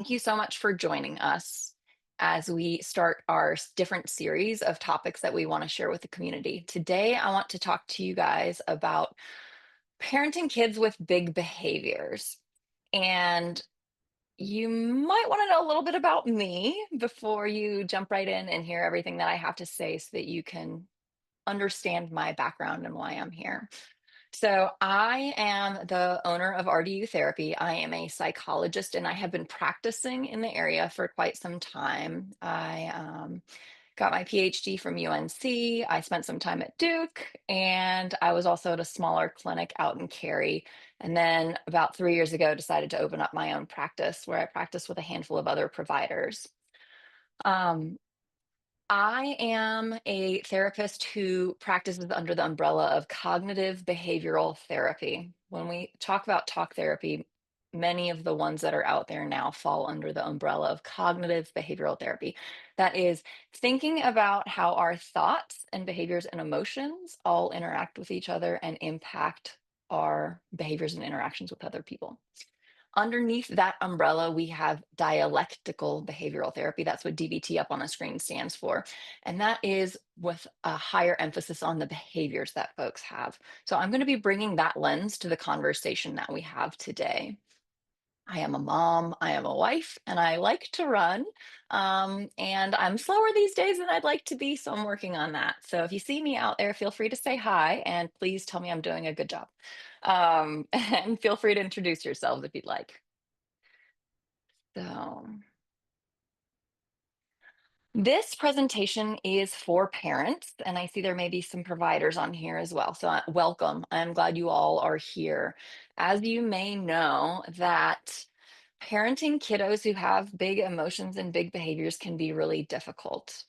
Thank you so much for joining us as we start our different series of topics that we want to share with the community. Today, I want to talk to you guys about parenting kids with big behaviors. And you might want to know a little bit about me before you jump right in and hear everything that I have to say so that you can understand my background and why I'm here. So, I am the owner of RDU Therapy. I am a psychologist and I have been practicing in the area for quite some time. I got my PhD from UNC. I spent some time at Duke, and I was also at a smaller clinic out in Cary. And then about 3 years ago, decided to open up my own practice where I practice with a handful of other providers. Um, I am a therapist who practices under the umbrella of cognitive behavioral therapy. When we talk about talk therapy, many of the ones that are out there now fall under the umbrella of cognitive behavioral therapy. That is thinking about how our thoughts and behaviors and emotions all interact with each other and impact our behaviors and interactions with other people. Underneath that umbrella, we have dialectical behavioral therapy. That's what DBT up on the screen stands for. And that is with a higher emphasis on the behaviors that folks have. So I'm going to be bringing that lens to the conversation that we have today. I am a mom, I am a wife, and I like to run. And I'm slower these days than I'd like to be. So I'm working on that. So if you see me out there, feel free to say hi and please tell me I'm doing a good job. And feel free to introduce yourselves if you'd like. So, this presentation is for parents, and I see there may be some providers on here as well. So, welcome. I'm glad you all are here. As you may know, that parenting kiddos who have big emotions and big behaviors can be really difficult.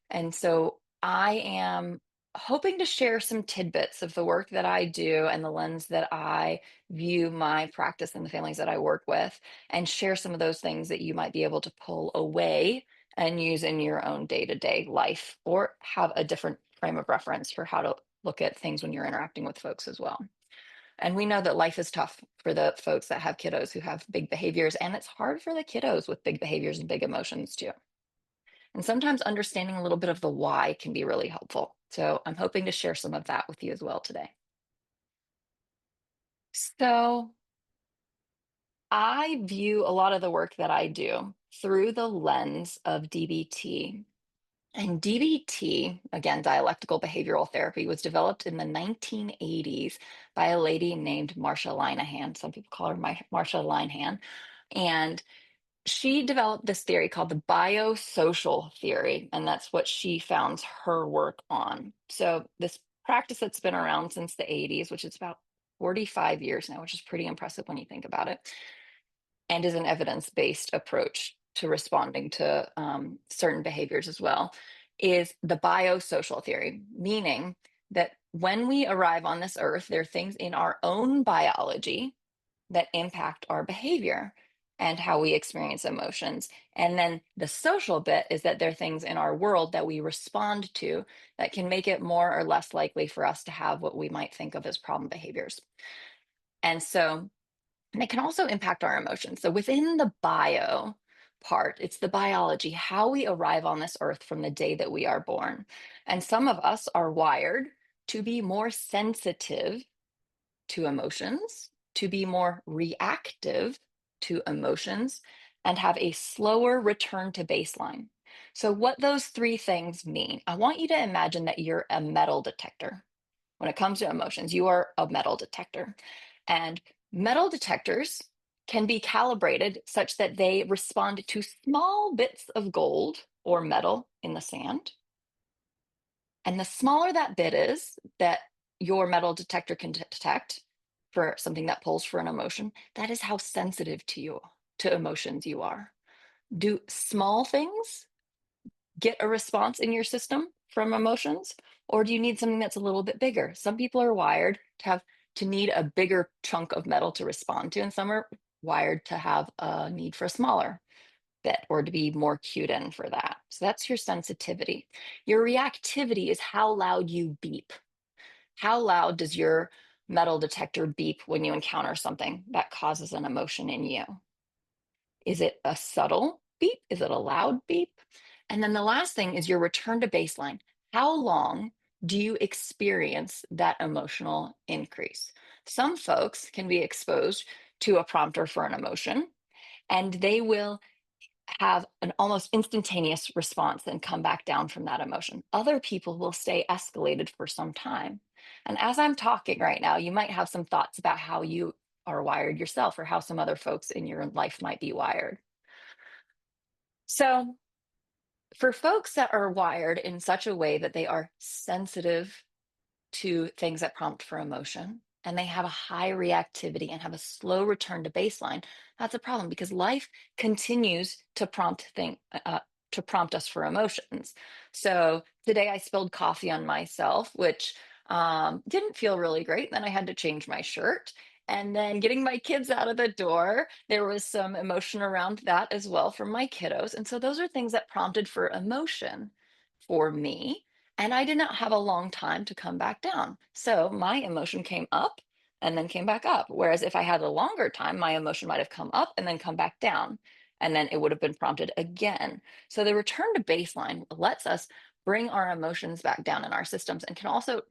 And so I am hoping to share some tidbits of the work that I do and the lens that I view my practice and the families that I work with, and share some of those things that you might be able to pull away and use in your own day to day life, or have a different frame of reference for how to look at things when you're interacting with folks as well. And we know that life is tough for the folks that have kiddos who have big behaviors, and it's hard for the kiddos with big behaviors and big emotions too. And sometimes understanding a little bit of the why can be really helpful. So I'm hoping to share some of that with you as well today. So I view a lot of the work that I do through the lens of DBT. And DBT, again, dialectical behavioral therapy, was developed in the 1980s by a lady named Marsha Linehan. Some people call her Marsha Linehan. And she developed this theory called the biosocial theory, and that's what she founds her work on. So, this practice that's been around since the 80s, which is about 45 years now, which is pretty impressive when you think about it, and is an evidence based approach to responding to certain behaviors as well, is the biosocial theory, meaning that when we arrive on this earth, there are things in our own biology that impact our behavior and how we experience emotions. And then the social bit is that there are things in our world that we respond to that can make it more or less likely for us to have what we might think of as problem behaviors. And so, and it can also impact our emotions. So within the bio part, it's the biology, how we arrive on this earth from the day that we are born. And some of us are wired to be more sensitive to emotions, to be more reactive to emotions, and have a slower return to baseline. So, what those three things mean, I want you to imagine that you're a metal detector. When it comes to emotions, you are a metal detector. And metal detectors can be calibrated such that they respond to small bits of gold or metal in the sand. And the smaller that bit is that your metal detector can detect for something that pulls for an emotion, that is how sensitive to emotions you are. Do small things get a response in your system from emotions, or do you need something that's a little bit bigger? Some people are wired to need a bigger chunk of metal to respond to, and some are wired to have a need for a smaller bit or to be more cued in for that. So that's your sensitivity. Your reactivity is how loud you beep. How loud does your metal detector beep when you encounter something that causes an emotion in you? Is it a subtle beep? Is it a loud beep? And then the last thing is your return to baseline. How long do you experience that emotional increase? Some folks can be exposed to a prompter for an emotion, and they will have an almost instantaneous response and come back down from that emotion. Other people will stay escalated for some time. And as I'm talking right now, you might have some thoughts about how you are wired yourself or how some other folks in your life might be wired. So, for folks that are wired in such a way that they are sensitive to things that prompt for emotion and they have a high reactivity and have a slow return to baseline, that's a problem because life continues to prompt us for emotions. So today I spilled coffee on myself, which didn't feel really great. Then I had to change my shirt. And then getting my kids out of the door, there was some emotion around that as well from my kiddos. And so those are things that prompted for emotion for me, and I did not have a long time to come back down. So my emotion came up and then came back up. Whereas if I had a longer time, my emotion might have come up and then come back down. And then it would have been prompted again. So the return to baseline lets us bring our emotions back down in our systems and can also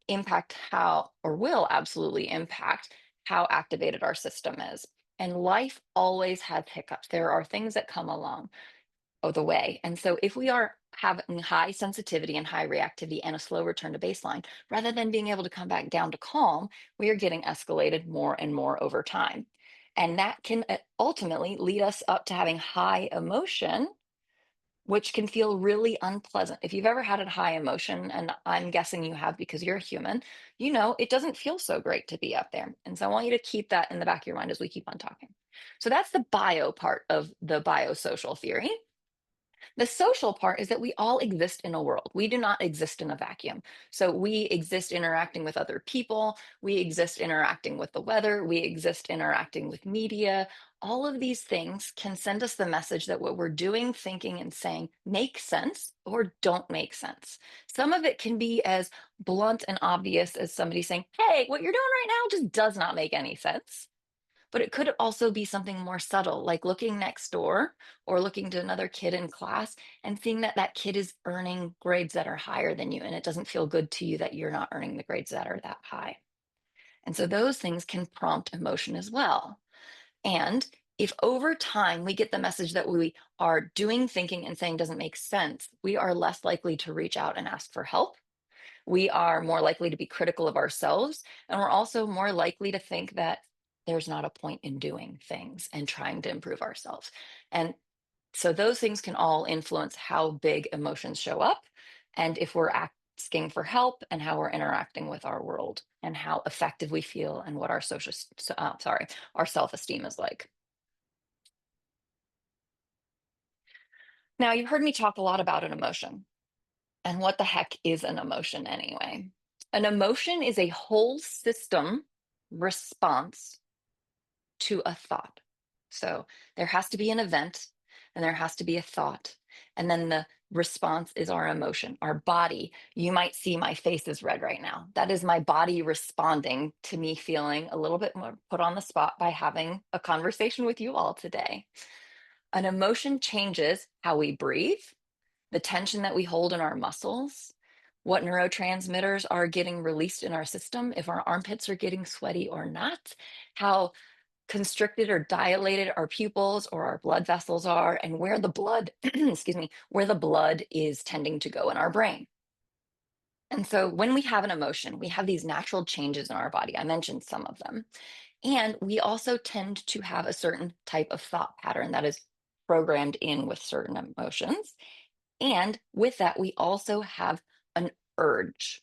impact how, or will absolutely impact how activated our system is. And life always has hiccups. There are things that come along the way. And so if we are having high sensitivity and high reactivity and a slow return to baseline, rather than being able to come back down to calm, we are getting escalated more and more over time. And that can ultimately lead us up to having high emotion, which can feel really unpleasant. If you've ever had a high emotion, and I'm guessing you have because you're a human, you know it doesn't feel so great to be up there. And so I want you to keep that in the back of your mind as we keep on talking. So that's the bio part of the biosocial theory. The social part is that we all exist in a world. We do not exist in a vacuum. So we exist interacting with other people. We exist interacting with the weather. We exist interacting with media. All of these things can send us the message that what we're doing, thinking, and saying make sense or don't make sense. Some of it can be as blunt and obvious as somebody saying, hey, what you're doing right now just does not make any sense. But it could also be something more subtle, like looking next door or looking to another kid in class and seeing that that kid is earning grades that are higher than you. And it doesn't feel good to you that you're not earning the grades that are that high. And so those things can prompt emotion as well. And if over time we get the message that we are doing, thinking, and saying doesn't make sense, we are less likely to reach out and ask for help. We are more likely to be critical of ourselves. And we're also more likely to think that there's not a point in doing things and trying to improve ourselves. And so those things can all influence how big emotions show up and if we're asking for help and how we're interacting with our world and how effective we feel and what our our self-esteem is like. Now, you've heard me talk a lot about an emotion. And what the heck is an emotion anyway? An emotion is a whole system response to a thought. So there has to be an event and there has to be a thought. And then the response is our emotion, our body. You might see my face is red right now. That is my body responding to me feeling a little bit more put on the spot by having a conversation with you all today. An emotion changes how we breathe, the tension that we hold in our muscles, what neurotransmitters are getting released in our system, if our armpits are getting sweaty or not, how constricted or dilated our pupils or our blood vessels are, and where the blood, excuse me, where the blood is tending to go in our brain. And so when we have an emotion, we have these natural changes in our body. I mentioned some of them. And we also tend to have a certain type of thought pattern that is programmed in with certain emotions. And with that, we also have an urge.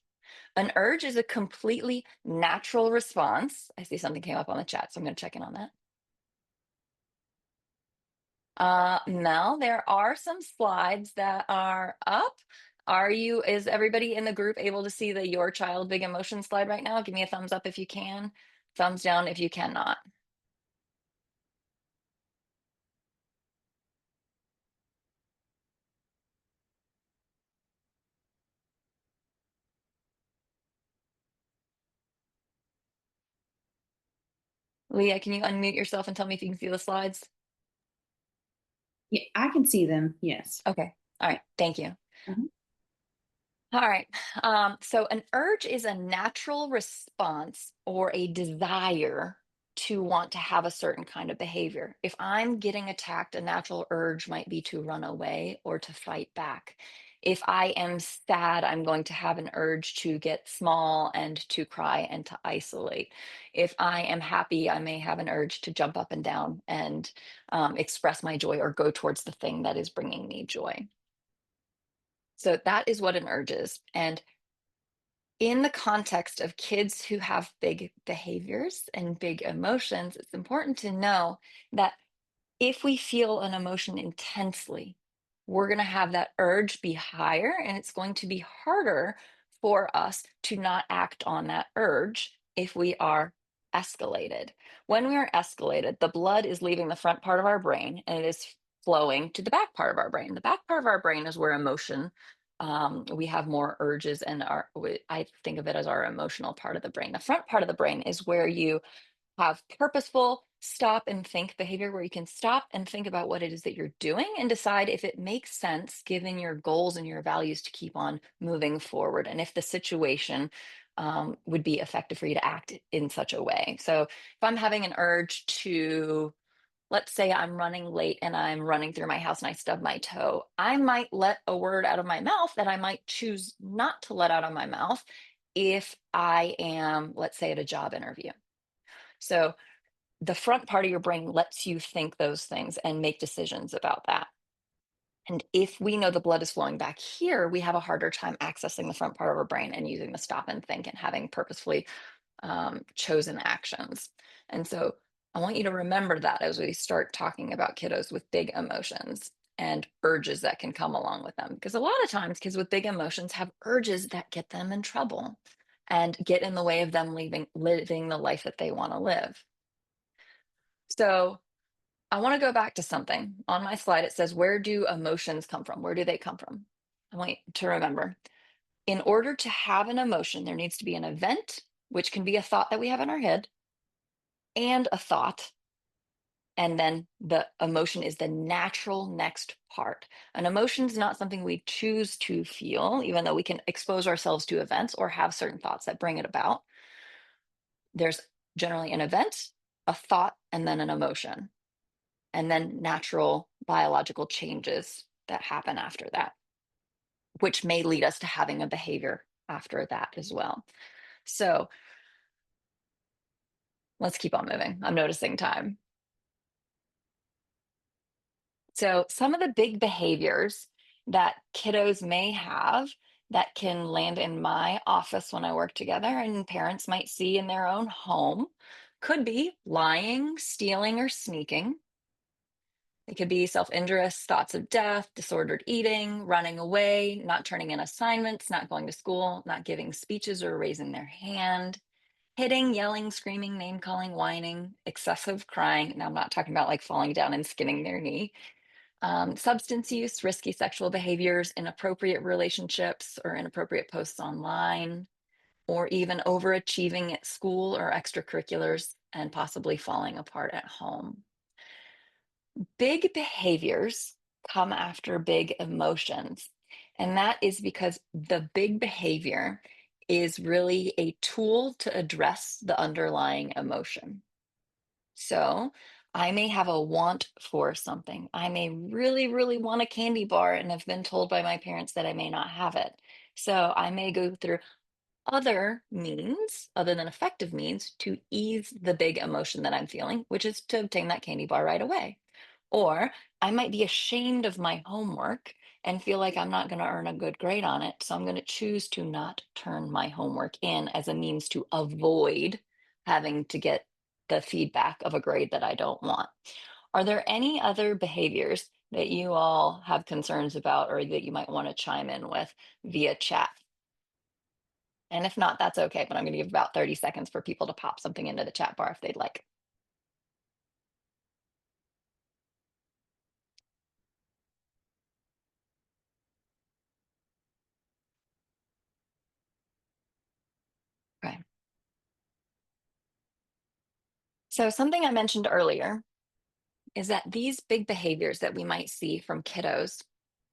An urge is a completely natural response. I see something came up on the chat, so I'm going to check in on that. Mel, there are some slides that are up. Is everybody in the group able to see the Your Child Big Emotion slide right now? Give me a thumbs up if you can, thumbs down if you cannot. Leah, can you unmute yourself and tell me if you can see the slides? Yeah, I can see them. Yes. Okay. All Yeah. right. Thank you. Mhm. All right. So an urge is a natural response or a desire to want to have a certain kind of behavior. If I'm getting attacked, a natural urge might be to run away or to fight back. If I am sad, I'm going to have an urge to get small and to cry and to isolate. If I am happy, I may have an urge to jump up and down and express my joy or go towards the thing that is bringing me joy. So that is what an urge is. And in the context of kids who have big behaviors and big emotions, it's important to know that if we feel an emotion intensely, we're going to have that urge be higher, and it's going to be harder for us to not act on that urge if we are escalated. When we are escalated, the blood is leaving the front part of our brain and it is flowing to the back part of our brain. The back part of our brain is where emotion, we have more urges, and I think of it as our emotional part of the brain. The front part of the brain is where you have purposeful stop and think behavior, where you can stop and think about what it is that you're doing and decide if it makes sense given your goals and your values to keep on moving forward, and if the situation would be effective for you to act in such a way. So if I'm having an urge to, let's say I'm running late and I'm running through my house and I stub my toe, I might let a word out of my mouth that I might choose not to let out of my mouth if I am, let's say, at a job interview. So the front part of your brain lets you think those things and make decisions about that. And if we know the blood is flowing back here, we have a harder time accessing the front part of our brain and using the stop and think and having purposefully chosen actions. And so I want you to remember that as we start talking about kiddos with big emotions and urges that can come along with them. Because a lot of times kids with big emotions have urges that get them in trouble and get in the way of them living the life that they want to live. So I want to go back to something on my slide. It says, where do emotions come from? Where do they come from? I want you to remember, in order to have an emotion, there needs to be an event, which can be a thought that we have in our head, and a thought. And then the emotion is the natural next part. An emotion is not something we choose to feel, even though we can expose ourselves to events or have certain thoughts that bring it about. There's generally an event, a thought, and then an emotion, and then natural biological changes that happen after that, which may lead us to having a behavior after that as well. So let's keep on moving. I'm noticing time. So, some of the big behaviors that kiddos may have that can land in my office when I work together and parents might see in their own home could be lying, stealing, or sneaking. It could be self injurious thoughts of death, disordered eating, running away, not turning in assignments, not going to school, not giving speeches or raising their hand, hitting, yelling, screaming, name calling, whining, excessive crying. Now, I'm not talking about like falling down and skinning their knee. Substance use, risky sexual behaviors, inappropriate relationships or inappropriate posts online, or even overachieving at school or extracurriculars and possibly falling apart at home. Big behaviors come after big emotions. And that is because the big behavior is really a tool to address the underlying emotion. So I may have a want for something. I may really, really want a candy bar and have been told by my parents that I may not have it. So I may go through other means, other than effective means, to ease the big emotion that I'm feeling, which is to obtain that candy bar right away. Or I might be ashamed of my homework and feel like I'm not going to earn a good grade on it. So I'm going to choose to not turn my homework in as a means to avoid having to get the feedback of a grade that I don't want. Are there any other behaviors that you all have concerns about or that you might want to chime in with via chat? And if not, that's okay, but I'm going to give about 30 seconds for people to pop something into the chat bar if they'd like. Okay. So, something I mentioned earlier is that these big behaviors that we might see from kiddos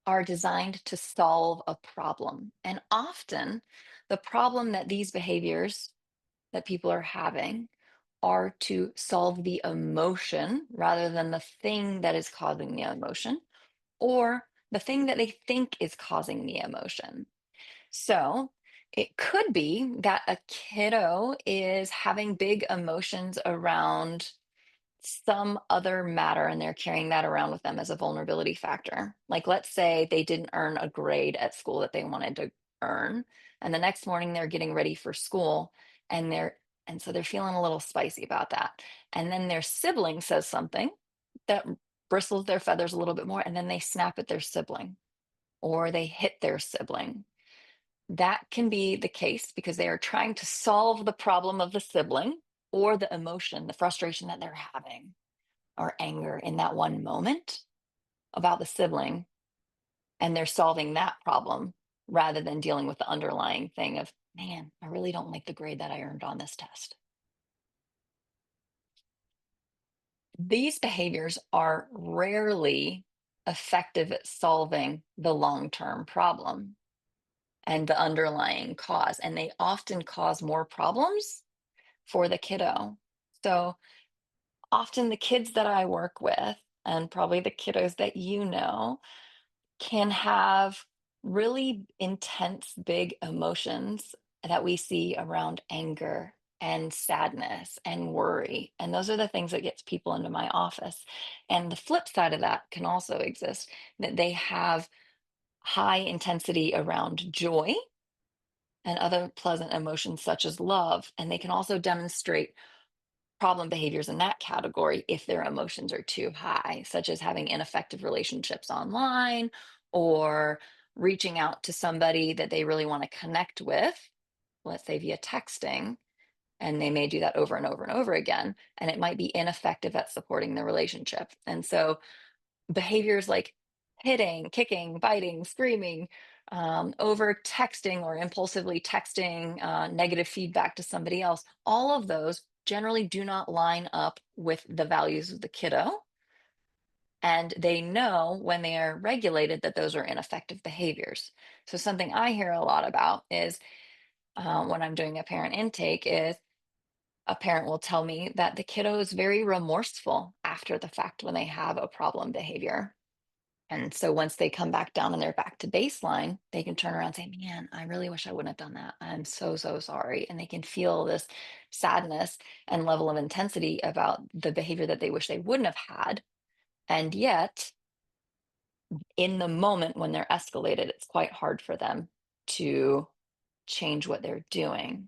are designed to solve a problem. And often, the problem that these behaviors that people are having are to solve the emotion rather than the thing that is causing the emotion or the thing that they think is causing the emotion. So it could be that a kiddo is having big emotions around some other matter and they're carrying that around with them as a vulnerability factor. Like, let's say they didn't earn a grade at school that they wanted to earn, and the next morning they're getting ready for school and so they're feeling a little spicy about that. And then their sibling says something that bristles their feathers a little bit more, and then they snap at their sibling or they hit their sibling. That can be the case because they are trying to solve the problem of the sibling or the emotion, the frustration that they're having or anger in that one moment about the sibling. And they're solving that problem rather than dealing with the underlying thing of, man, I really don't like the grade that I earned on this test. These behaviors are rarely effective at solving the long term problem and the underlying cause. And they often cause more problems for the kiddo. So often the kids that I work with, and probably the kiddos that you know, can have really intense, big emotions that we see around anger and sadness and worry. And those are the things that gets people into my office. And the flip side of that can also exist, that they have high intensity around joy and other pleasant emotions such as love. And they can also demonstrate problem behaviors in that category if their emotions are too high, such as having ineffective relationships online or reaching out to somebody that they really want to connect with, let's say via texting, and they may do that over and over and over again, and it might be ineffective at supporting the relationship. And so behaviors like hitting, kicking, biting, screaming, over texting or impulsively texting negative feedback to somebody else, all of those generally do not line up with the values of the kiddo. And they know when they are regulated that those are ineffective behaviors. So, something I hear a lot about is when I'm doing a parent intake, is a parent will tell me that the kiddo is very remorseful after the fact when they have a problem behavior. And so once they come back down and they're back to baseline, they can turn around and say, man, I really wish I wouldn't have done that. I'm so, so sorry. And they can feel this sadness and level of intensity about the behavior that they wish they wouldn't have had. And yet, in the moment when they're escalated, it's quite hard for them to change what they're doing.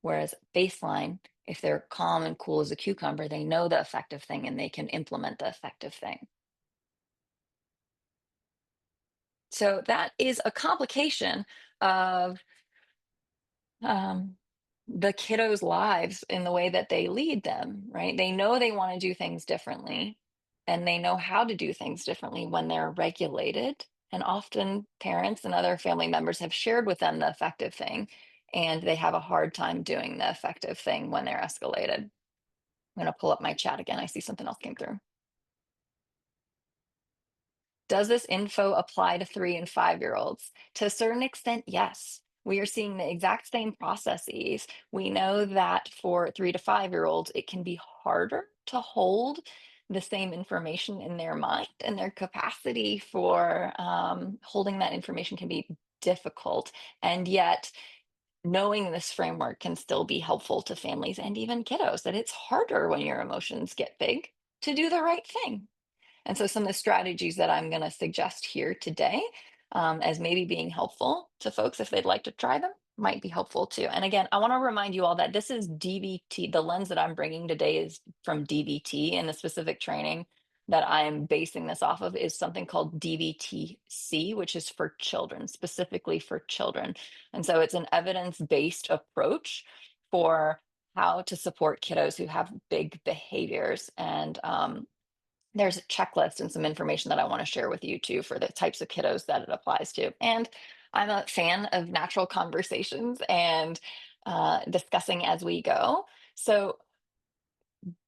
Whereas baseline, if they're calm and cool as a cucumber, they know the effective thing and they can implement the effective thing. So that is a complication of um, the kiddos' lives in the way that they lead them, right? They know they want to do things differently and they know how to do things differently when they're regulated. And often parents and other family members have shared with them the effective thing, and they have a hard time doing the effective thing when they're escalated. I'm going to pull up my chat again. I see something else came through. Does this info apply to 3 and 5-year-olds? To a certain extent, yes. We are seeing the exact same processes. We know that for 3 to 5-year-olds, it can be harder to hold the same information in their mind, and their capacity for holding that information can be difficult. And yet, knowing this framework can still be helpful to families and even kiddos, that it's harder when your emotions get big to do the right thing. And so some of the strategies that I'm going to suggest here today, as maybe being helpful to folks if they'd like to try them, might be helpful too. And again, I want to remind you all that this is DBT. The lens that I'm bringing today is from DBT, and the specific training that I'm basing this off of is something called DBTC, which is for children, specifically for children. And so it's an evidence-based approach for how to support kiddos who have big behaviors. And there's a checklist and some information that I want to share with you too for the types of kiddos that it applies to. And I'm a fan of natural conversations and discussing as we go. So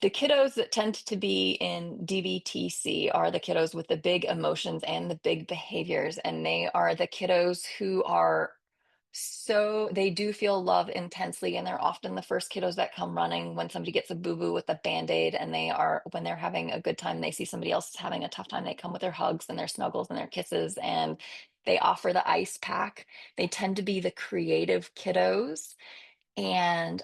The kiddos that tend to be in DBTC are the kiddos with the big emotions and the big behaviors, and they are the kiddos who are they do feel love intensely, and they're often the first kiddos that come running when somebody gets a boo-boo with a band-aid, and they are when they're having a good time, they see somebody else is having a tough time, they come with their hugs and their snuggles and their kisses, and they offer the ice pack. They tend to be the creative kiddos, and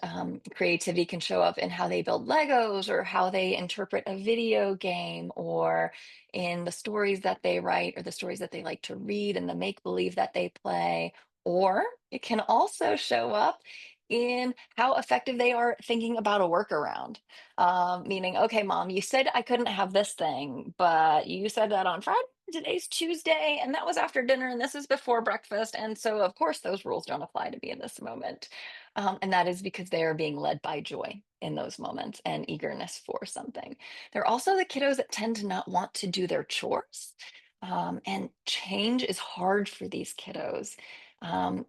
creativity can show up in how they build Legos or how they interpret a video game or in the stories that they write or the stories that they like to read and the make believe that they play. Or it can also show up in how effective they are thinking about a workaround. Meaning, okay, mom, you said I couldn't have this thing, but you said that on Friday. Today's Tuesday, and that was after dinner, and this is before breakfast. And so, of course, those rules don't apply to me in this moment. And that is because they are being led by joy in those moments and eagerness for something. They're also the kiddos that tend to not want to do their chores. And change is hard for these kiddos.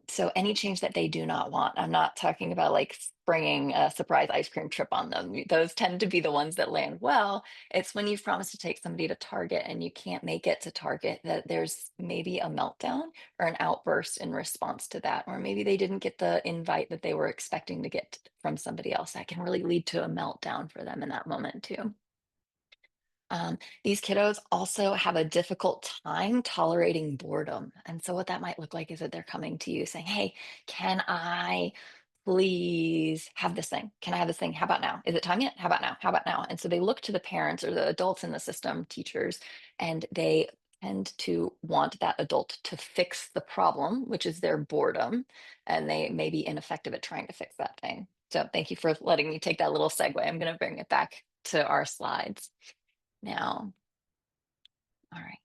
So any change that they do not want, I'm not talking about like springing a surprise ice cream trip on them. Those tend to be the ones that land well. It's when you've promised to take somebody to Target and you can't make it to Target that there's maybe a meltdown or an outburst in response to that, or maybe they didn't get the invite that they were expecting to get from somebody else. That can really lead to a meltdown for them in that moment too. These kiddos also have a difficult time tolerating boredom. And so, what that might look like is that they're coming to you saying, "Hey, can I please have this thing? Can I have this thing? How about now? Is it time yet? How about now? How about now?" And so, they look to the parents or the adults in the system, teachers, and they tend to want that adult to fix the problem, which is their boredom. And they may be ineffective at trying to fix that thing. So, thank you for letting me take that little segue. I'm going to bring it back to our slides now. All right.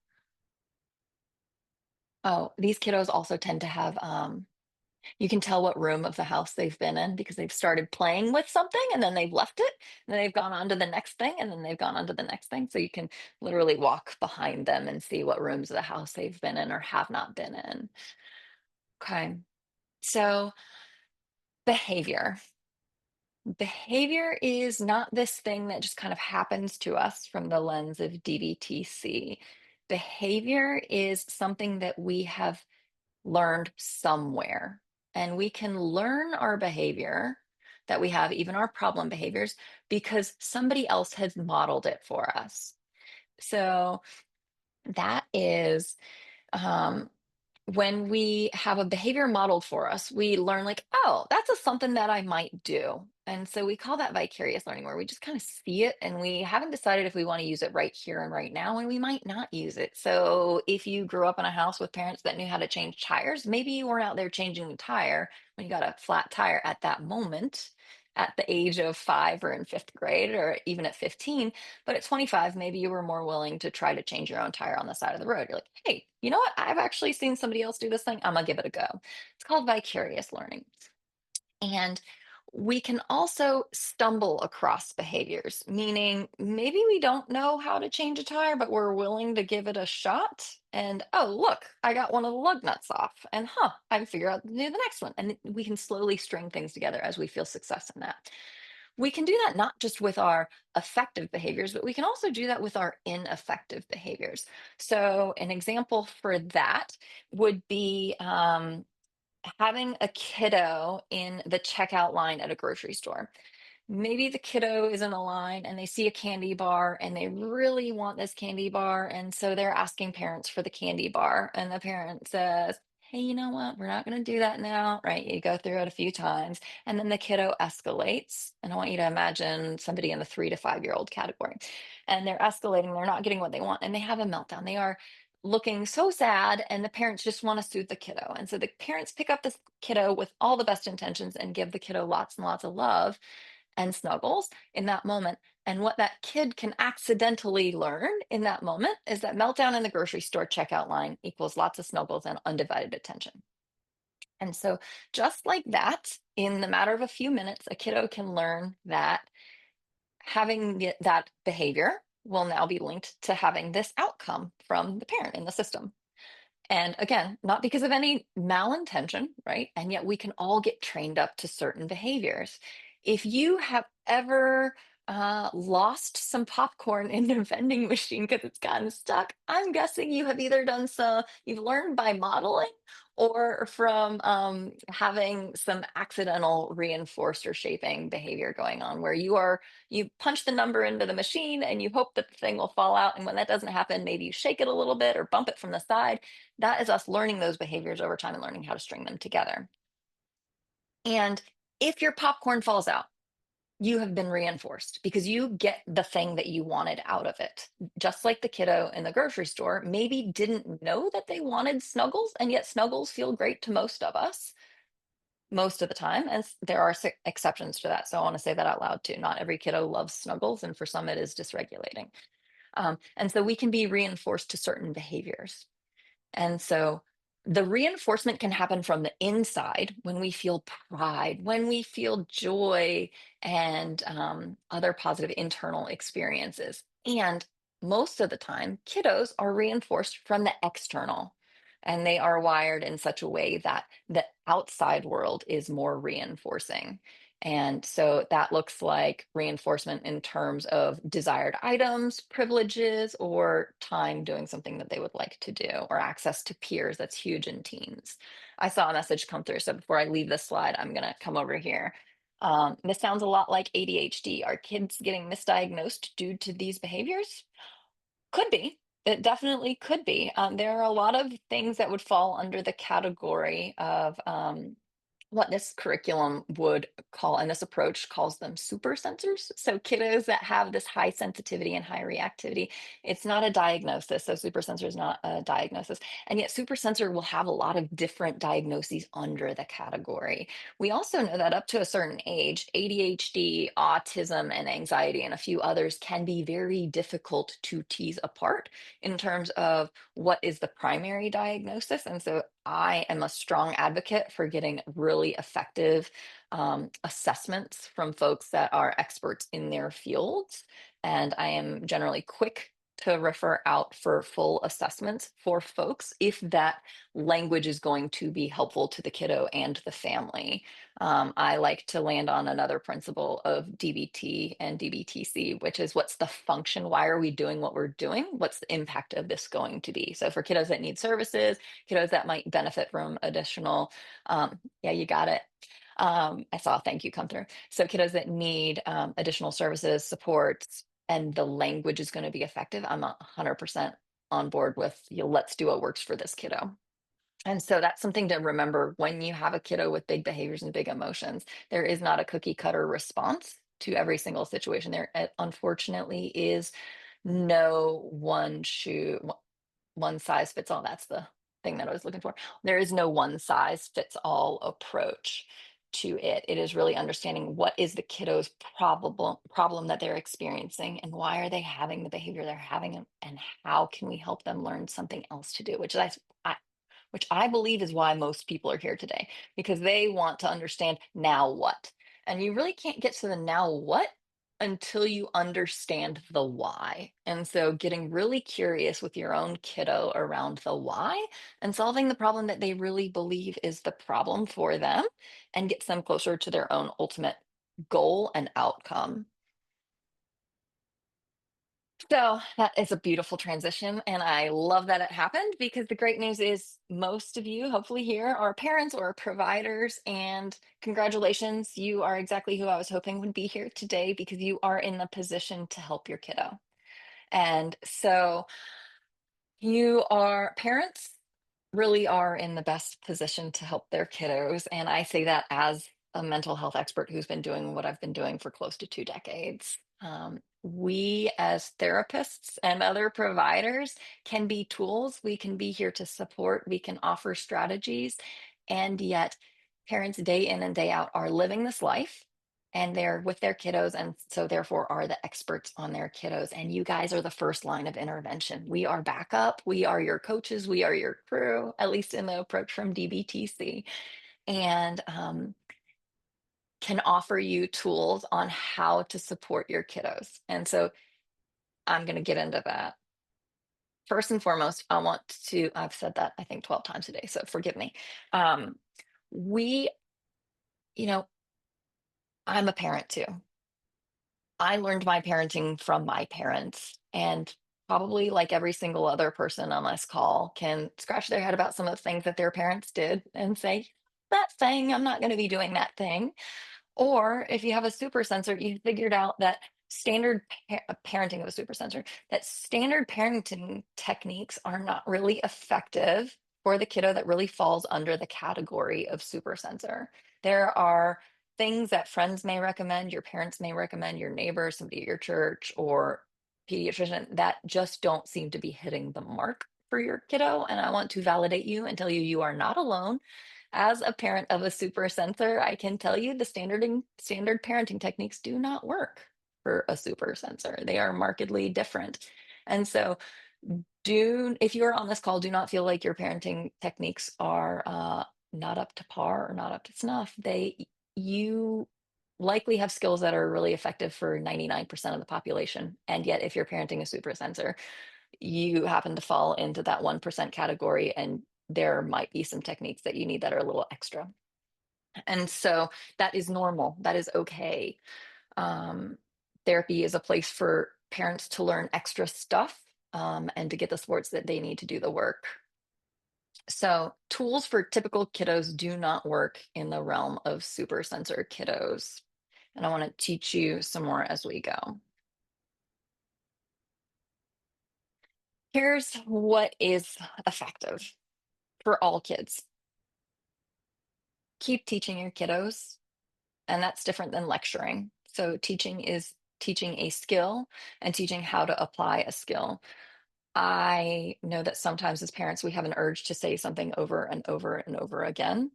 Oh, these kiddos also tend to have, you can tell what room of the house they've been in because they've started playing with something and then they've left it, and then they've gone on to the next thing, and then they've gone on to the next thing. So you can literally walk behind them and see what rooms of the house they've been in or have not been in. Okay. So behavior. Behavior is not this thing that just kind of happens to us from the lens of DBTC. Behavior is something that we have learned somewhere. And we can learn our behavior that we have, even our problem behaviors, because somebody else has modeled it for us. So that is um, when we have a behavior modeled for us, we learn like, oh, that's a something that I might do. And so we call that vicarious learning, where we just kind of see it and we haven't decided if we want to use it right here and right now, and we might not use it. So if you grew up in a house with parents that knew how to change tires, maybe you weren't out there changing the tire when you got a flat tire at that moment at the age of 5 or in fifth grade or even at 15. But at 25, maybe you were more willing to try to change your own tire on the side of the road. You're like, hey, you know what? I've actually seen somebody else do this thing. I'm going to give it a go. It's called vicarious learning. And we can also stumble across behaviors, meaning maybe we don't know how to change a tire, but we're willing to give it a shot. And oh, look, I got one of the lug nuts off. And I can figure out to do the next one. And we can slowly string things together as we feel success in that. We can do that not just with our effective behaviors, but we can also do that with our ineffective behaviors. So, an example for that would be having a kiddo in the checkout line at a grocery store. Maybe the kiddo is in a line and they see a candy bar and they really want this candy bar. And so they're asking parents for the candy bar. And the parent says, "Hey, you know what? We're not going to do that now." Right? You go through it a few times. And then the kiddo escalates. And I want you to imagine somebody in the 3 to 5 year old category. And they're escalating. They're not getting what they want. And they have a meltdown. They are looking so sad. And the parents just want to soothe the kiddo. And so the parents pick up this kiddo with all the best intentions and give the kiddo lots and lots of love and snuggles in that moment. And what that kid can accidentally learn in that moment is that meltdown in the grocery store checkout line equals lots of snuggles and undivided attention. And so, just like that, in the matter of a few minutes, a kiddo can learn that having that behavior will now be linked to having this outcome from the parent in the system. And again, not because of any malintention, right? And yet we can all get trained up to certain behaviors. If you have ever lost some popcorn in the vending machine because it's gotten stuck. I'm guessing you have either you've learned by modeling or from having some accidental reinforced or shaping behavior going on where you punch the number into the machine and you hope that the thing will fall out. And when that doesn't happen, maybe you shake it a little bit or bump it from the side. That is us learning those behaviors over time and learning how to string them together. And if your popcorn falls out, you have been reinforced because you get the thing that you wanted out of it. Just like the kiddo in the grocery store maybe didn't know that they wanted snuggles, and yet snuggles feel great to most of us most of the time. And there are exceptions to that. So I want to say that out loud too. Not every kiddo loves snuggles, and for some, it is dysregulating. And so we can be reinforced to certain behaviors. And so the reinforcement can happen from the inside when we feel pride, when we feel joy, and other positive internal experiences. And most of the time, kiddos are reinforced from the external. And they are wired in such a way that the outside world is more reinforcing. And so that looks like reinforcement in terms of desired items, privileges, or time doing something that they would like to do, or access to peers. That's huge in teens. I saw a message come through. So before I leave this slide, I'm going to come over here. This sounds a lot like ADHD. Are kids getting misdiagnosed due to these behaviors? Could be. It definitely could be. There are a lot of things that would fall under the category of what this curriculum would call, and this approach calls them super sensors. So kiddos that have this high sensitivity and high reactivity, it's not a diagnosis. So super sensor is not a diagnosis. And yet super sensor will have a lot of different diagnoses under the category. We also know that up to a certain age, ADHD, autism, and anxiety, and a few others can be very difficult to tease apart in terms of what is the primary diagnosis. And so I am a strong advocate for getting really effective assessments from folks that are experts in their fields. And I am generally quick to refer out for full assessments for folks if that language is going to be helpful to the kiddo and the family. I like to land on another principle of DBT and DBTC, which is what's the function? Why are we doing what we're doing? What's the impact of this going to be? So for kiddos that need services, kiddos that might benefit from additional, yeah, you got it. I saw a thank you come through. So kiddos that need additional services, supports, and the language is going to be effective. I'm 100% on board with, let's do what works for this kiddo. And so that's something to remember when you have a kiddo with big behaviors and big emotions. There is not a cookie cutter response to every single situation. There, unfortunately, is no one size fits all. That's the thing that I was looking for. There is no one size fits all approach to it. It is really understanding what is the kiddo's problem that they're experiencing, and why are they having the behavior they're having, and how can we help them learn something else to do, which I believe is why most people are here today, because they want to understand now what. And you really can't get to the now what until you understand the why. And so getting really curious with your own kiddo around the why and solving the problem that they really believe is the problem for them, and gets them closer to their own ultimate goal and outcome. So that is a beautiful transition, and I love that it happened, because the great news is most of you, hopefully, here are parents or providers, and congratulations, you are exactly who I was hoping would be here today, because you are in the position to help your kiddo. And so you are parents really are in the best position to help their kiddos. And I say that as a mental health expert who's been doing what I've been doing for close to 2 decades. We, as therapists and other providers, can be tools. We can be here to support, we can offer strategies. And yet, parents day in and day out are living this life, and they're with their kiddos, and so therefore are the experts on their kiddos. And you guys are the first line of intervention. We are backup, we are your coaches, we are your crew, at least in the approach from DBTC, and can offer you tools on how to support your kiddos. And so I'm going to get into that. First and foremost, I've said that I think 12 times a day, so forgive me. um, we you know I'm a parent too. I learned my parenting from my parents, and probably like every single other person on this call can scratch their head about some of the things that their parents did and say, that thing, I'm not going to be doing that thing. Or if you have a super sensor, you figured out that parenting of a super sensor, that standard parenting techniques are not really effective for the kiddo that really falls under the category of super sensor. There are things that friends may recommend, your parents may recommend, your neighbor, somebody at your church, or pediatrician that just don't seem to be hitting the mark for your kiddo. And I want to validate you and tell you you are not alone. As a parent of a super sensor, I can tell you the standard parenting techniques do not work for a super sensor. They are markedly different. And so do if you're on this call, do not feel like your parenting techniques are not up to par or not up to snuff. You likely have skills that are really effective for 99% of the population. And yet if you're parenting a super sensor, you happen to fall into that 1% category, and there might be some techniques that you need that are a little extra. And so that is normal. That is okay. Um, Therapy is a place for parents to learn extra stuff, and to get the supports that they need to do the work. So, tools for typical kiddos do not work in the realm of super sensor kiddos. And I want to teach you some more as we go. Here's what is effective for all kids: keep teaching your kiddos, and that's different than lecturing. So teaching is teaching a skill and teaching how to apply a skill. I know that sometimes as parents, we have an urge to say something over and over and over again,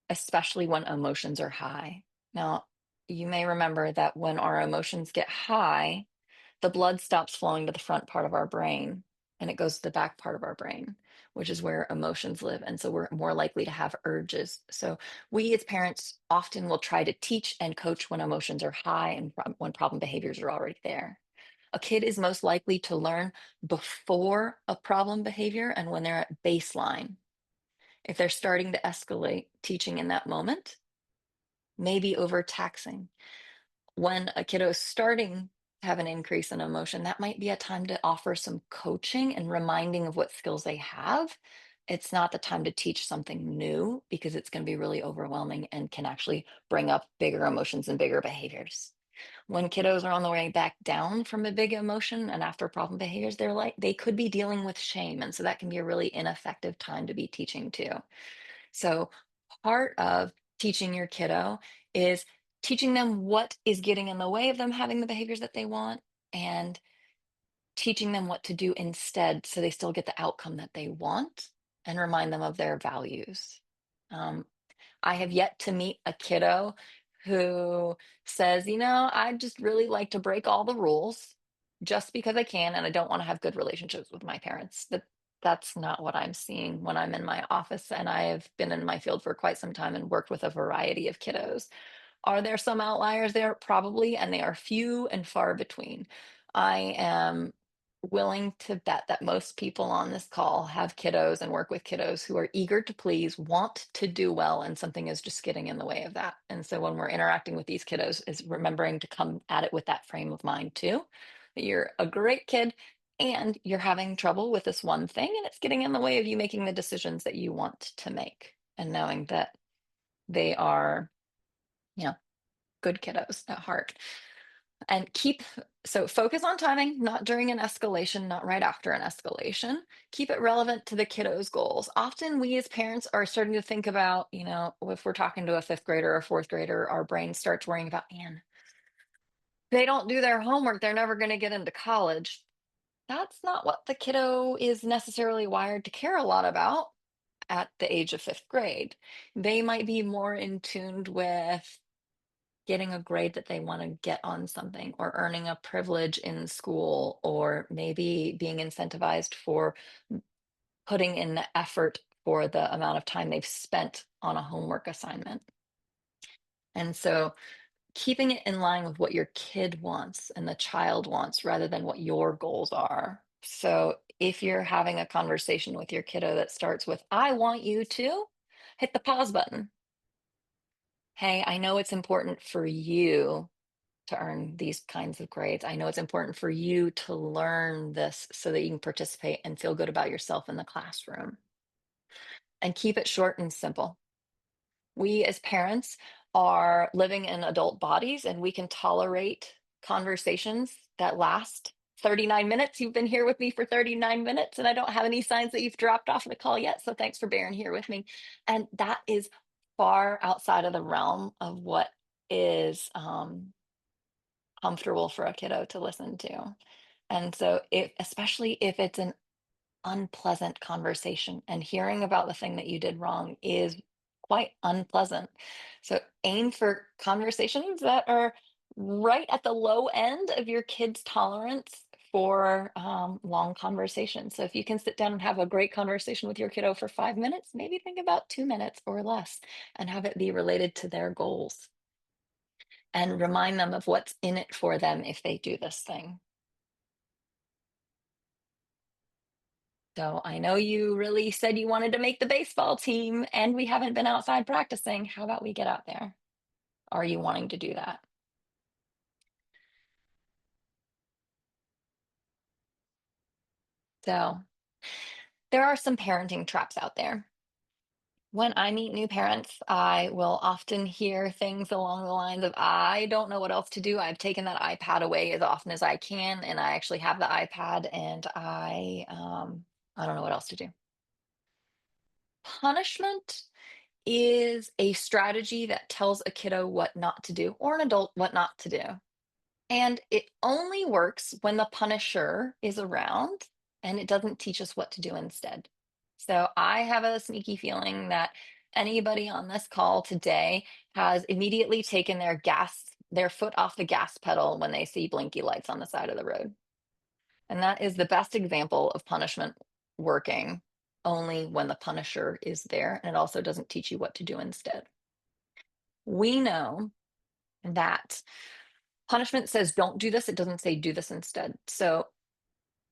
especially when emotions are high. Now, you may remember that when our emotions get high, the blood stops flowing to the front part of our brain and it goes to the back part of our brain, which is where emotions live. And so we're more likely to have urges. So we as parents often will try to teach and coach when emotions are high and when problem behaviors are already there. A kid is most likely to learn before a problem behavior and when they're at baseline. If they're starting to escalate, teaching in that moment may be overtaxing. When a kiddo is starting to have an increase in emotion, that might be a time to offer some coaching and reminding of what skills they have. It's not the time to teach something new because it's going to be really overwhelming and can actually bring up bigger emotions and bigger behaviors. When kiddos are on the way back down from a big emotion and after problem behaviors, they could be dealing with shame. And so that can be a really ineffective time to be teaching too. So, part of teaching your kiddo is teaching them what is getting in the way of them having the behaviors that they want, and teaching them what to do instead so they still get the outcome that they want, and remind them of their values. Um, I have yet to meet a kiddo who says, I just really like to break all the rules just because I can, and I don't want to have good relationships with my parents. That's not what I'm seeing when I'm in my office, and I have been in my field for quite some time and worked with a variety of kiddos. Are there some outliers there? Probably, and they are few and far between. I am willing to bet that most people on this call have kiddos and work with kiddos who are eager to please, want to do well, and something is just getting in the way of that. And so when we're interacting with these kiddos, is remembering to come at it with that frame of mind too, that you're a great kid and you're having trouble with this one thing, and it's getting in the way of you making the decisions that you want to make, and knowing that they are, you know, good kiddos at heart. And focus on timing, not during an escalation, not right after an escalation. Keep it relevant to the kiddo's goals. Often we as parents are starting to think about, if we're talking to a fifth grader or a fourth grader, our brain starts worrying about, man, they don't do their homework, they're never going to get into college. That's not what the kiddo is necessarily wired to care a lot about at the age of fifth grade. They might be more in tuned with getting a grade that they want to get on something, or earning a privilege in school, or maybe being incentivized for putting in the effort for the amount of time they've spent on a homework assignment. And so keeping it in line with what your kid wants and the child wants rather than what your goals are. So if you're having a conversation with your kiddo that starts with, I want you to, hit the pause button. Hey, I know it's important for you to earn these kinds of grades. I know it's important for you to learn this so that you can participate and feel good about yourself in the classroom. And keep it short and simple. We as parents are living in adult bodies and we can tolerate conversations that last 39 minutes. You've been here with me for 39 minutes and I don't have any signs that you've dropped off the call yet. So thanks for bearing here with me. And that is far outside of the realm of what is comfortable for a kiddo to listen to. And so, especially if it's an unpleasant conversation and hearing about the thing that you did wrong is quite unpleasant. So aim for conversations that are right at the low end of your kid's tolerance for long conversations. So if you can sit down and have a great conversation with your kiddo for 5 minutes, maybe think about 2 minutes or less and have it be related to their goals and remind them of what's in it for them if they do this thing. So I know you really said you wanted to make the baseball team and we haven't been outside practicing. How about we get out there? Are you wanting to do that? So there are some parenting traps out there. When I meet new parents, I will often hear things along the lines of, I don't know what else to do. I've taken that iPad away as often as I can, and I actually have the iPad and I don't know what else to do. Punishment is a strategy that tells a kiddo what not to do or an adult what not to do. And it only works when the punisher is around and it doesn't teach us what to do instead. So I have a sneaky feeling that anybody on this call today has immediately taken their foot off the gas pedal when they see blinky lights on the side of the road. And that is the best example of punishment working only when the punisher is there and it also doesn't teach you what to do instead. We know that punishment says don't do this, it doesn't say do this instead. So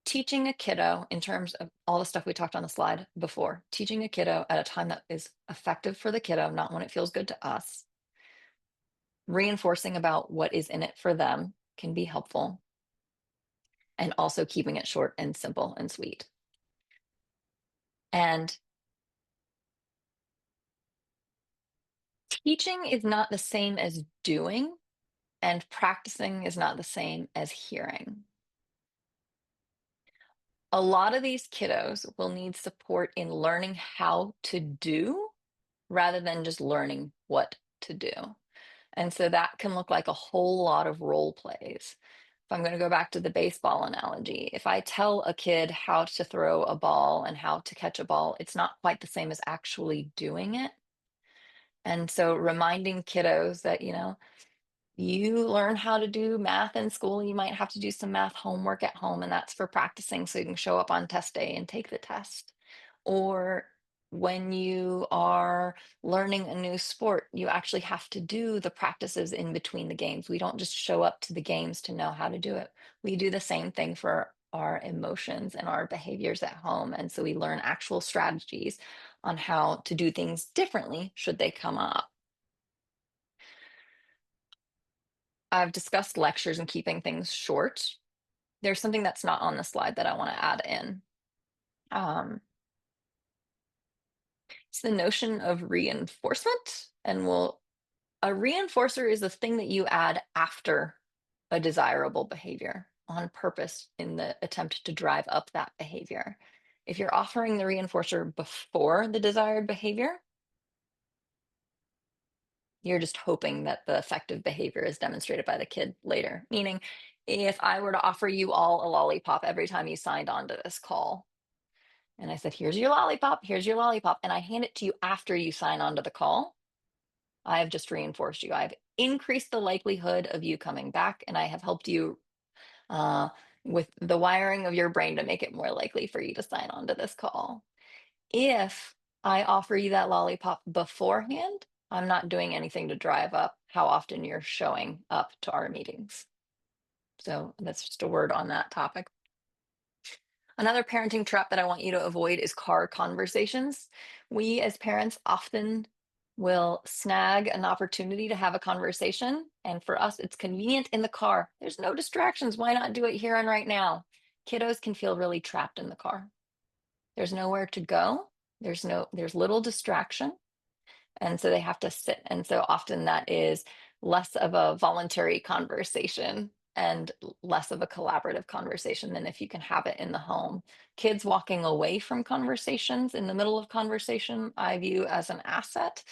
teaching a kiddo in terms of all the stuff we talked on the slide before, teaching a kiddo at a time that is effective for the kiddo, not when it feels good to us, reinforcing about what is in it for them can be helpful, and also keeping it short and simple and sweet. And teaching is not the same as doing, and practicing is not the same as hearing. A lot of these kiddos will need support in learning how to do rather than just learning what to do. And so that can look like a whole lot of role plays. If I'm going to go back to the baseball analogy, if I tell a kid how to throw a ball and how to catch a ball, it's not quite the same as actually doing it. And so reminding kiddos that, you learn how to do math in school. You might have to do some math homework at home, and that's for practicing so you can show up on test day and take the test. Or when you are learning a new sport, you actually have to do the practices in between the games. We don't just show up to the games to know how to do it. We do the same thing for our emotions and our behaviors at home. And so we learn actual strategies on how to do things differently should they come up. I've discussed lectures and keeping things short. There's something that's not on the slide that I want to add in. Um, it's the notion of reinforcement. A reinforcer is the thing that you add after a desirable behavior on purpose in the attempt to drive up that behavior. If you're offering the reinforcer before the desired behavior, you're just hoping that the effective behavior is demonstrated by the kid later. Meaning, if I were to offer you all a lollipop every time you signed on to this call, and I said, here's your lollipop, and I hand it to you after you sign on to the call, I have just reinforced you. I've increased the likelihood of you coming back, and I have helped you uh, with the wiring of your brain to make it more likely for you to sign on to this call. If I offer you that lollipop beforehand, I'm not doing anything to drive up how often you're showing up to our meetings. So that's just a word on that topic. Another parenting trap that I want you to avoid is car conversations. We as parents often will snag an opportunity to have a conversation. And for us, it's convenient in the car. There's no distractions. Why not do it here and right now? Kiddos can feel really trapped in the car. There's nowhere to go. There's little distraction. And so they have to sit. And so often that is less of a voluntary conversation and less of a collaborative conversation than if you can have it in the home. Kids walking away from conversations in the middle of conversation, I view as an asset.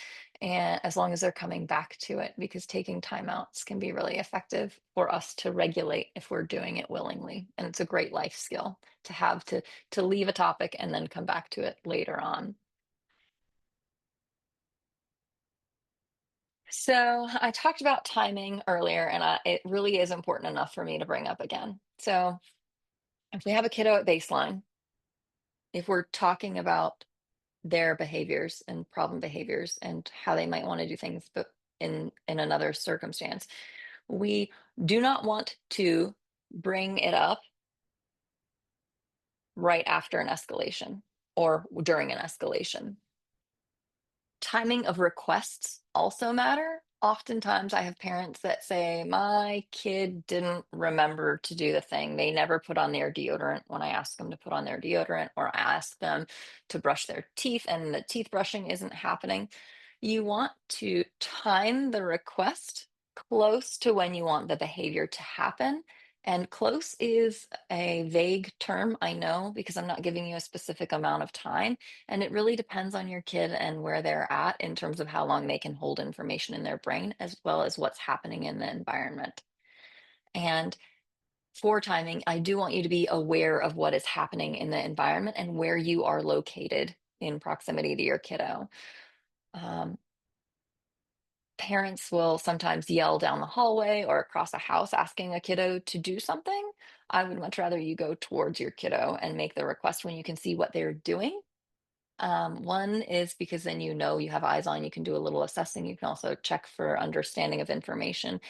And as long as they're coming back to it, because taking timeouts can be really effective for us to regulate if we're doing it willingly. And it's a great life skill to have to leave a topic and then come back to it later on. So I talked about timing earlier, and it really is important enough for me to bring up again. So if we have a kiddo at baseline, if we're talking about their behaviors and problem behaviors and how they might want to do things, but in another circumstance, we do not want to bring it up right after an escalation or during an escalation. Timing of requests also matter. Oftentimes, I have parents that say, "My kid didn't remember to do the thing. They never put on their deodorant when I ask them to put on their deodorant, or I ask them to brush their teeth and the teeth brushing isn't happening." You want to time the request close to when you want the behavior to happen. And close is a vague term, I know, because I'm not giving you a specific amount of time. And it really depends on your kid and where they're at in terms of how long they can hold information in their brain, as well as what's happening in the environment. And for timing, I do want you to be aware of what is happening in the environment and where you are located in proximity to your kiddo. Um, Parents will sometimes yell down the hallway or across a house asking a kiddo to do something. I would much rather you go towards your kiddo and make the request when you can see what they're doing. One is because then you know you have eyes on, you can do a little assessing. You can also check for understanding of information.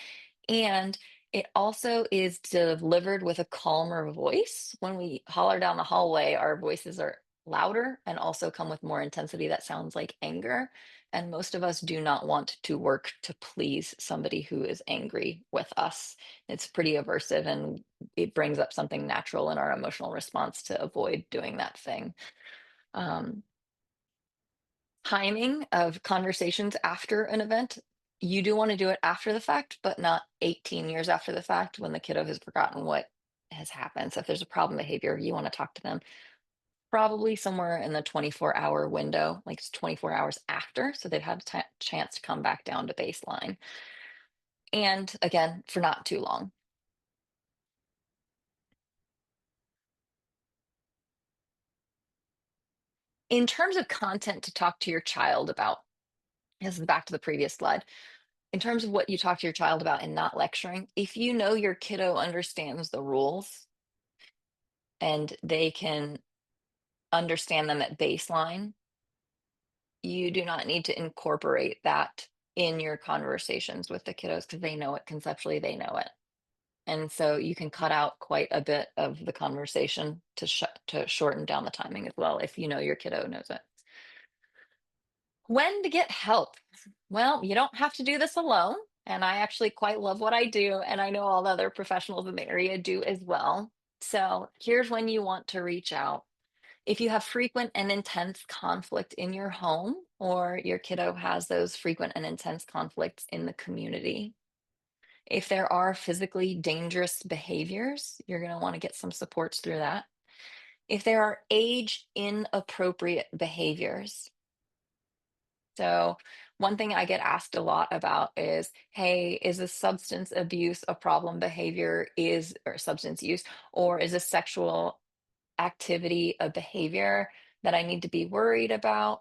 And it also is delivered with a calmer voice. When we holler down the hallway, our voices are louder and also come with more intensity that sounds like anger. And most of us do not want to work to please somebody who is angry with us. It's pretty aversive and it brings up something natural in our emotional response to avoid doing that thing. Um, Timing of conversations after an event, you do want to do it after the fact, but not 18 years after the fact when the kiddo has forgotten what has happened. So if there's a problem behavior, you want to talk to them probably somewhere in the 24-hour window, like it's 24 hours after, so they've had a chance to come back down to baseline. And again, for not too long. In terms of content to talk to your child about, this is back to the previous slide. In terms of what you talk to your child about and not lecturing, if you know your kiddo understands the rules and they can understand them at baseline, you do not need to incorporate that in your conversations with the kiddos because they know it conceptually, they know it. And so you can cut out quite a bit of the conversation to shorten down the timing as well if you know your kiddo knows it. When to get help? Well, you don't have to do this alone. And I actually quite love what I do. And I know all the other professionals in the area do as well. So here's when you want to reach out. If you have frequent and intense conflict in your home, or your kiddo has those frequent and intense conflicts in the community, if there are physically dangerous behaviors, you're going to want to get some supports through that. If there are age inappropriate behaviors, so, one thing I get asked a lot about is, hey, is this substance abuse a problem behavior? Or substance use, or is this sexual activity a behavior that I need to be worried about?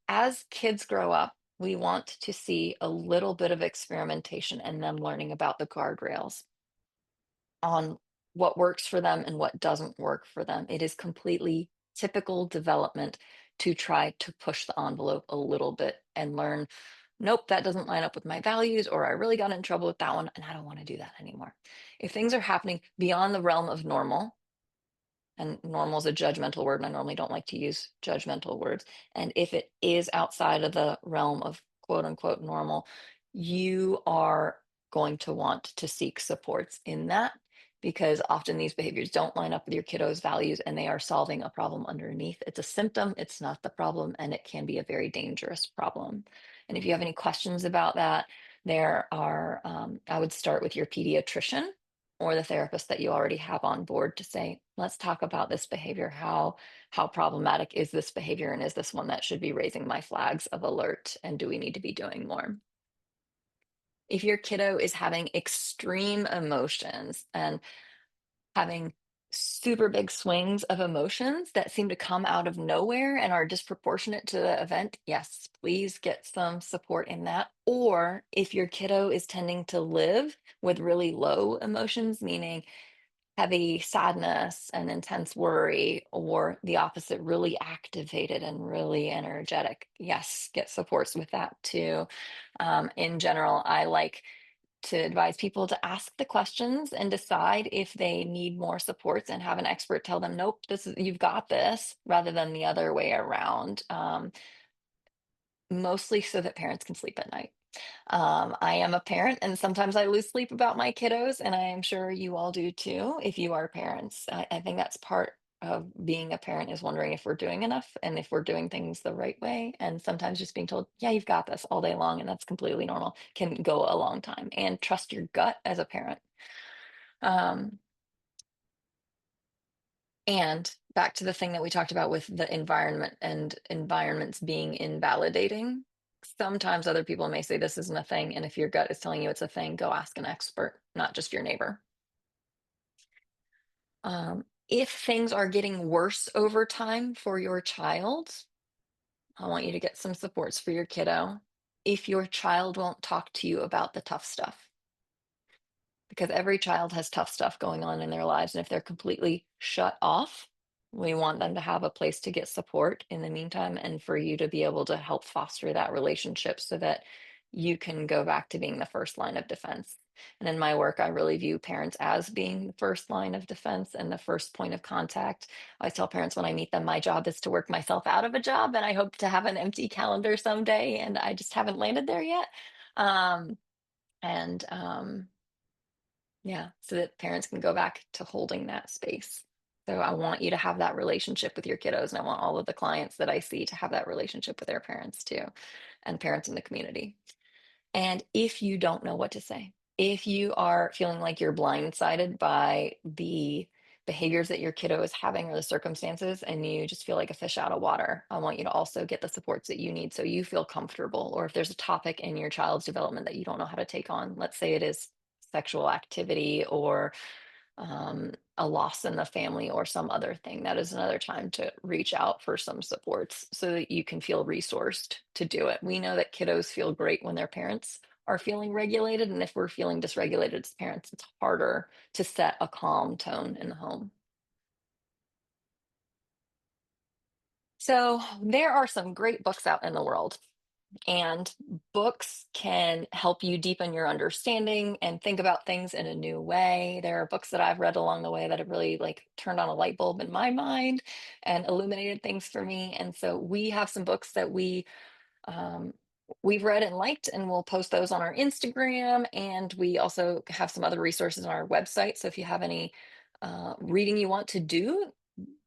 As kids grow up, we want to see a little bit of experimentation and them learning about the guardrails on what works for them and what doesn't work for them. It is completely typical development to try to push the envelope a little bit and learn, nope, that doesn't line up with my values, or I really got in trouble with that one and I don't want to do that anymore. If things are happening beyond the realm of normal, and normal is a judgmental word, and I normally don't like to use judgmental words. And if it is outside of the realm of quote unquote normal, you are going to want to seek supports in that because often these behaviors don't line up with your kiddo's values and they are solving a problem underneath. It's a symptom, it's not the problem, and it can be a very dangerous problem. And if you have any questions about that, I would start with your pediatrician or the therapist that you already have on board to say, let's talk about this behavior. How problematic is this behavior? And is this one that should be raising my flags of alert? And do we need to be doing more? If your kiddo is having extreme emotions and having super big swings of emotions that seem to come out of nowhere and are disproportionate to the event, yes, please get some support in that. Or if your kiddo is tending to live with really low emotions, meaning heavy sadness and intense worry, or the opposite, really activated and really energetic, yes, get supports with that too. In general, I like to advise people to ask the questions and decide if they need more supports and have an expert tell them, nope, you've got this, rather than the other way around. Mostly so that parents can sleep at night. I am a parent, and sometimes I lose sleep about my kiddos, and I am sure you all do too if you are parents. I think that's part of being a parent is wondering if we're doing enough and if we're doing things the right way. And sometimes just being told, yeah, you've got this all day long, and that's completely normal, can go a long time. And trust your gut as a parent. Um, and back to the thing that we talked about with the environment and environments being invalidating. Sometimes other people may say this isn't a thing, and if your gut is telling you it's a thing, go ask an expert, not just your neighbor. If things are getting worse over time for your child, I want you to get some supports for your kiddo. If your child won't talk to you about the tough stuff, because every child has tough stuff going on in their lives. And if they're completely shut off, we want them to have a place to get support in the meantime and for you to be able to help foster that relationship so that you can go back to being the first line of defense. And in my work, I really view parents as being the first line of defense and the first point of contact. I tell parents when I meet them, my job is to work myself out of a job, and I hope to have an empty calendar someday, and I just haven't landed there yet. Um, and yeah, so that parents can go back to holding that space. So I want you to have that relationship with your kiddos, and I want all of the clients that I see to have that relationship with their parents too, and parents in the community. And if you don't know what to say, if you are feeling like you're blindsided by the behaviors that your kiddo is having or the circumstances, and you just feel like a fish out of water, I want you to also get the supports that you need so you feel comfortable. Or if there's a topic in your child's development that you don't know how to take on, let's say it is sexual activity or a loss in the family or some other thing, that is another time to reach out for some supports so that you can feel resourced to do it. We know that kiddos feel great when their parents are feeling regulated. And if we're feeling dysregulated as parents, it's harder to set a calm tone in the home. So there are some great books out in the world. And books can help you deepen your understanding and think about things in a new way. There are books that I've read along the way that have really like turned on a light bulb in my mind and illuminated things for me. And so we have some books that um, we've read and liked, and we'll post those on our Instagram. And we also have some other resources on our website. So if you have any reading you want to do,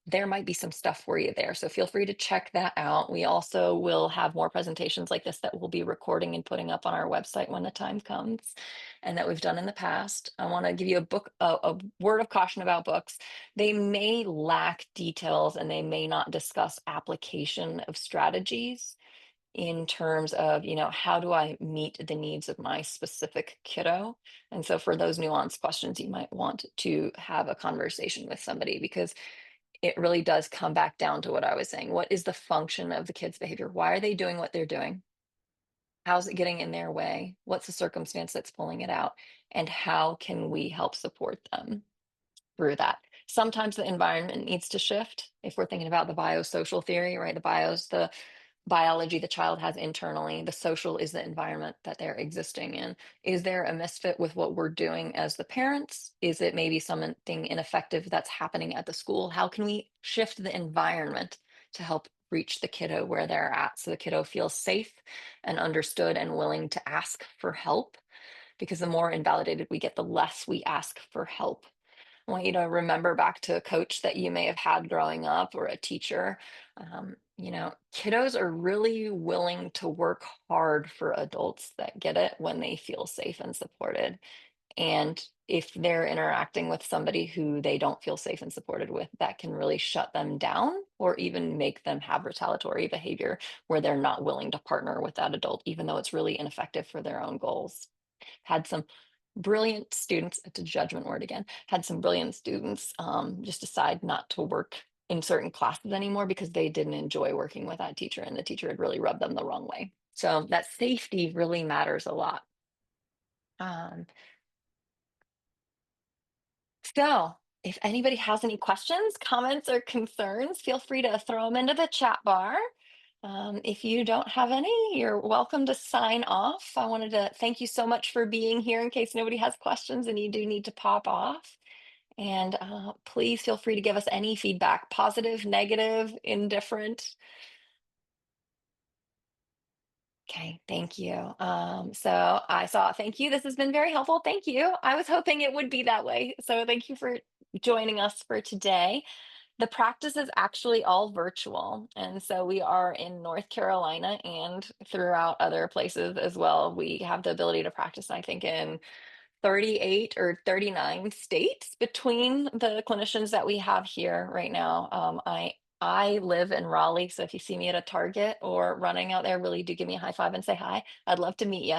there might be some stuff for you there. So feel free to check that out. We also will have more presentations like this that we'll be recording and putting up on our website when the time comes, and that we've done in the past. I want to give you a word of caution about books. They may lack details and they may not discuss application of strategies in terms of, how do I meet the needs of my specific kiddo? And so for those nuanced questions, you might want to have a conversation with somebody because it really does come back down to what I was saying. What is the function of the kid's behavior? Why are they doing what they're doing? How's it getting in their way? What's the circumstance that's pulling it out? And how can we help support them through that? Sometimes the environment needs to shift. If we're thinking about the biosocial theory, right? The biology the child has internally, the social is the environment that they're existing in. Is there a misfit with what we're doing as the parents? Is it maybe something ineffective that's happening at the school? How can we shift the environment to help reach the kiddo where they're at so the kiddo feels safe and understood and willing to ask for help. Because the more invalidated we get, the less we ask for help. I want you to remember back to a coach that you may have had growing up or a teacher. Kiddos are really willing to work hard for adults that get it when they feel safe and supported. And if they're interacting with somebody who they don't feel safe and supported with, that can really shut them down or even make them have retaliatory behavior where they're not willing to partner with that adult, even though it's really ineffective for their own goals. Had some brilliant students, it's a judgment word again, had some brilliant students just decide not to work in certain classes anymore because they didn't enjoy working with that teacher and the teacher had really rubbed them the wrong way. So that safety really matters a lot. Um, So, if anybody has any questions, comments, or concerns, feel free to throw them into the chat bar. If you don't have any, you're welcome to sign off. I wanted to thank you so much for being here in case nobody has questions and you do need to pop off. And please feel free to give us any feedback, positive, negative, indifferent. Okay, thank you. So I saw, thank you. This has been very helpful. Thank you. I was hoping it would be that way. So thank you for joining us for today. The practice is actually all virtual. And so we are in North Carolina and throughout other places as well. We have the ability to practice, I think, in 38 or 39 states between the clinicians that we have here right now. I live in Raleigh, so if you see me at a Target or running out there, really do give me a high five and say hi. I'd love to meet you.